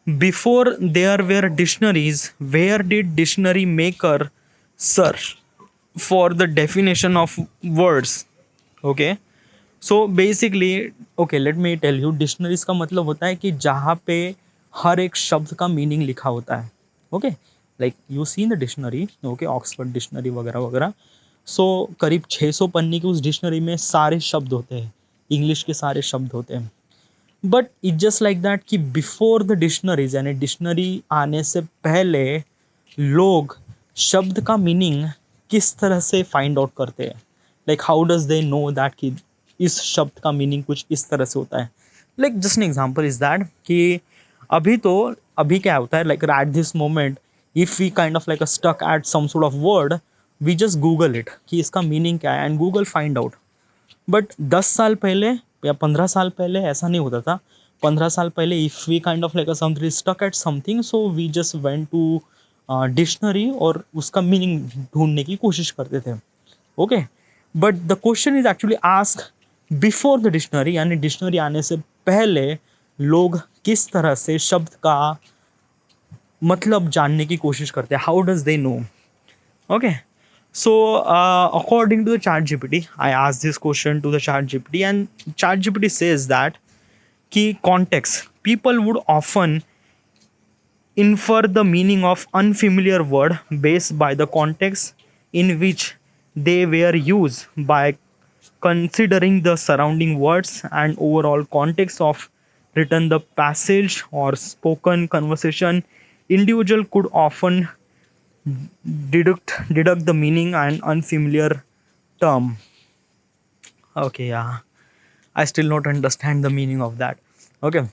Before there were dictionaries, where did dictionary maker search for the definition of words? Okay, so basically, okay let me tell you, dictionaries का मतलब होता है कि जहाँ पे हर एक शब्द का मीनिंग लिखा होता है. Okay, like you see in the dictionary, okay, Oxford dictionary वगैरह वगैरह. सो करीब 600 पन्ने की उस डिक्शनरी में सारे शब्द होते हैं, इंग्लिश के सारे शब्द होते हैं. But it just like that कि बिफोर द डिक्शनरीज, यानी डिक्शनरी आने से पहले लोग शब्द का मीनिंग किस तरह से फाइंड आउट करते हैं. Like how does they know that कि इस शब्द का मीनिंग कुछ इस तरह से होता है. Like just an example is that कि अभी तो अभी क्या होता है, like at this moment if we kind of like a stuck at some sort of word, we just Google it कि इसका मीनिंग क्या है and Google find out. But 10 साल पहले या 15 साल पहले ऐसा नहीं होता था. 15 साल पहले if we kind of like something stuck at something, so we just went to dictionary और उसका मीनिंग ढूंढने की कोशिश करते थे. Okay, but the question is actually ask before the dictionary, यानी डिक्शनरी आने से पहले लोग किस तरह से शब्द का मतलब जानने की कोशिश करते हैं. How does they know? Okay. So, according to the ChatGPT, I asked this question to the ChatGPT, and ChatGPT says that key context. People would often infer the meaning of unfamiliar word based by the context in which they were used, by considering the surrounding words and overall context of written the passage or spoken conversation. Individual could often deduct the meaning and unfamiliar term. Okay, yeah, I still not understand the meaning of that. Okay,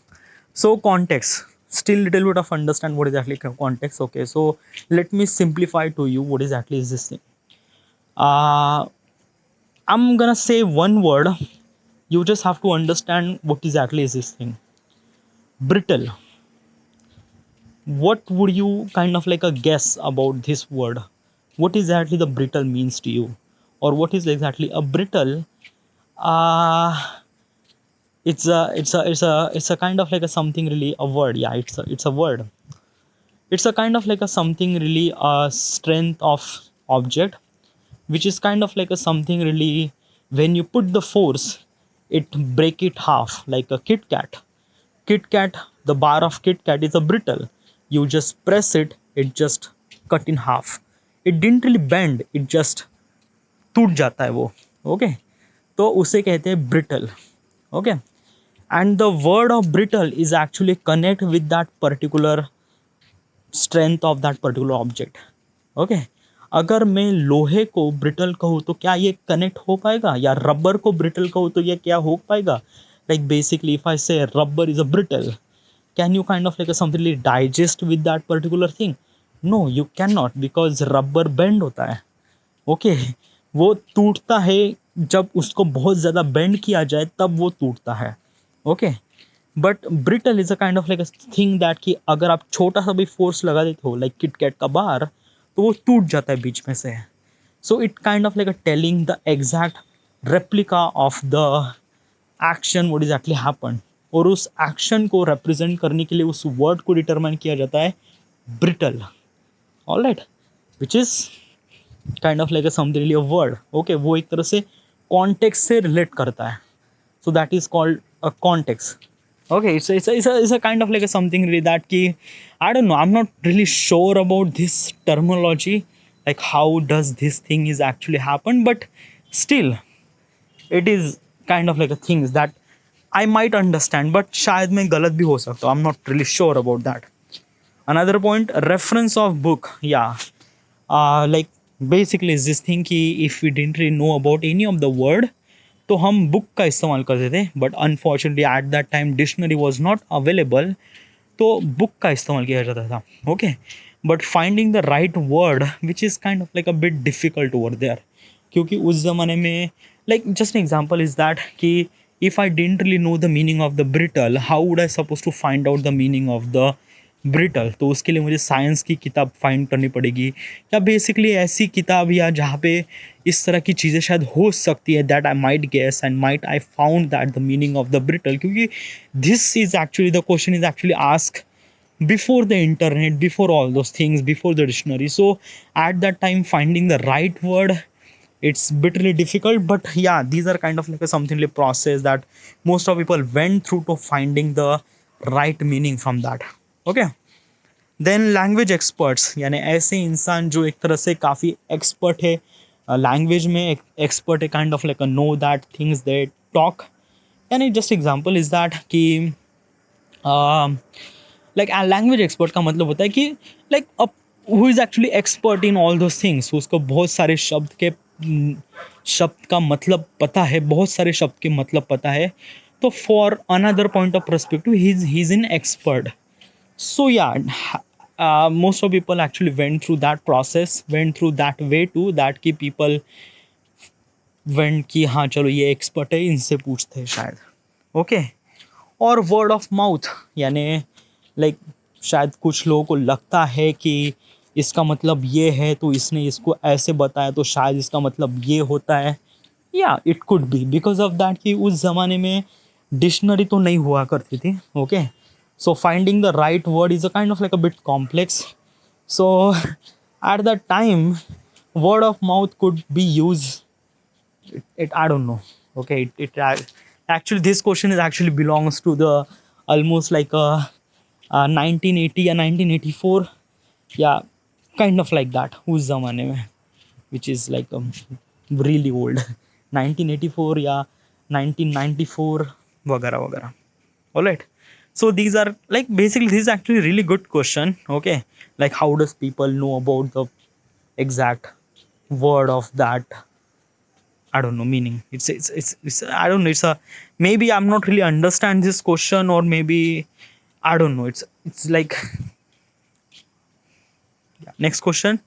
so context, still little bit of understand what is actually context. Okay, so let me simplify to you what is actually is this thing. uh I'm gonna say one word, you just have to understand what exactly is this thing. Brittle. What would you kind of like a guess about this word? What exactly the brittle means to you, or what is exactly a brittle? uh it's a kind of like a something really a word. Yeah, it's a word. It's a kind of like a something really a strength of object, which is kind of like a something really, when you put the force, it break it half, like a Kit Kat. The bar of Kit Kat is a brittle. You just press it, it just cut in half. It didn't really bend, it just टूट जाता है वो. Okay, तो उसे कहते हैं brittle. Okay, and the word of brittle is actually connect with that particular strength of that particular object. Okay, अगर मैं लोहे को ब्रिटल कहूँ तो क्या ये कनेक्ट हो पाएगा, या रबर को ब्रिटल कहूँ तो ये क्या हो पाएगा? लाइक बेसिकली इफ आई से rubber is a brittle, can you kind of like a something like digest with that particular thing? No, you cannot, because rubber bend होता है. ओके, वो टूटता है जब उसको बहुत ज़्यादा बेंड किया जाए, तब वो टूटता है. Okay, but brittle is a kind of like a thing that कि अगर आप छोटा सा भी फोर्स लगा देते हो, लाइक किटकैट का बार, तो वो टूट जाता है बीच में से. So it kind of like a telling the exact replica of the action what is actually happen. और उस एक्शन को रिप्रेजेंट करने के लिए उस वर्ड को डिटरमाइन किया जाता है brittle. Alright, which is kind of like a something a word. Okay, वो एक तरह से कॉन्टेक्स्ट से रिलेट करता है. So that is called a context. Okay, it's a kind of like a something really that ki, I don't know, I'm not really sure about this terminology, like how does this thing is actually happen, but still it is kind of like a things that I might understand, but शायद मैं गलत भी हो सकता हूँ. I'm not really sure about that. Another point, reference of book. Yeah, like basically is this thing कि if we didn't really know about any of the word, तो हम बुक का इस्तेमाल करते थे. But unfortunately at that time dictionary was not available, तो book का इस्तेमाल किया जाता था. Okay, but finding the right word which is kind of like a bit difficult over there, क्योंकि उस ज़माने में, like just an example is that कि if I didn't really know the meaning of the brittle, how would I suppose to find out the meaning of the brittle? तो उसके लिए मुझे science की किताब फाइंड करनी पड़ेगी, या बेसिकली ऐसी किताब या जहाँ पे इस तरह की चीज़ें शायद हो सकती है, that I might guess and might I found that the meaning of the brittle. क्योंकि this is actually the question is actually ask before the internet, before all those things, before the dictionary. So at that time, finding the right word, it's bitterly difficult. But yeah, these are kind of like a something like process that most of people went through to finding the right meaning from that. Okay. Then language experts, यानी ऐसे इंसान जो एक तरह से काफ़ी expert है language में, एक्सपर्ट है, kind of like a know that things they talk. यानी जस्ट एग्जांपल इज दैट कि लाइक लैंग्वेज एक्सपर्ट का मतलब होता है कि like who is actually expert in all those things, उसको बहुत सारे शब्द का मतलब पता है, बहुत सारे शब्द के मतलब पता है. तो for another point of perspective he is in expert. So yeah, most of people actually went through that process, went through that way too, that कि people went कि हाँ चलो ये एक्सपर्ट है, इनसे पूछते हैं शायद. ओके. और वर्ड ऑफ माउथ, यानी लाइक शायद कुछ लोगों को लगता है कि इसका मतलब ये है, तो इसने इसको ऐसे बताया, तो शायद इसका मतलब ये होता है. या it could be because of that कि उस ज़माने में डिक्शनरी तो नहीं हुआ करती थी. Okay. So finding the right word is a kind of like a bit complex. So at that time, word of mouth could be used. I don't know. Okay, actually this question is actually belongs to the almost like a 1980 or 1984. Yeah, kind of like that. Who's zamane mein, which is like really old. 1984 या 1994 वगैरह वगैरह. All right. So these are like basically this is actually really good question. Okay, like how does people know about the exact word of that, I don't know, meaning. It's I don't know, it's a, maybe I'm not really understand this question, or maybe I don't know, it's like, yeah. Next question.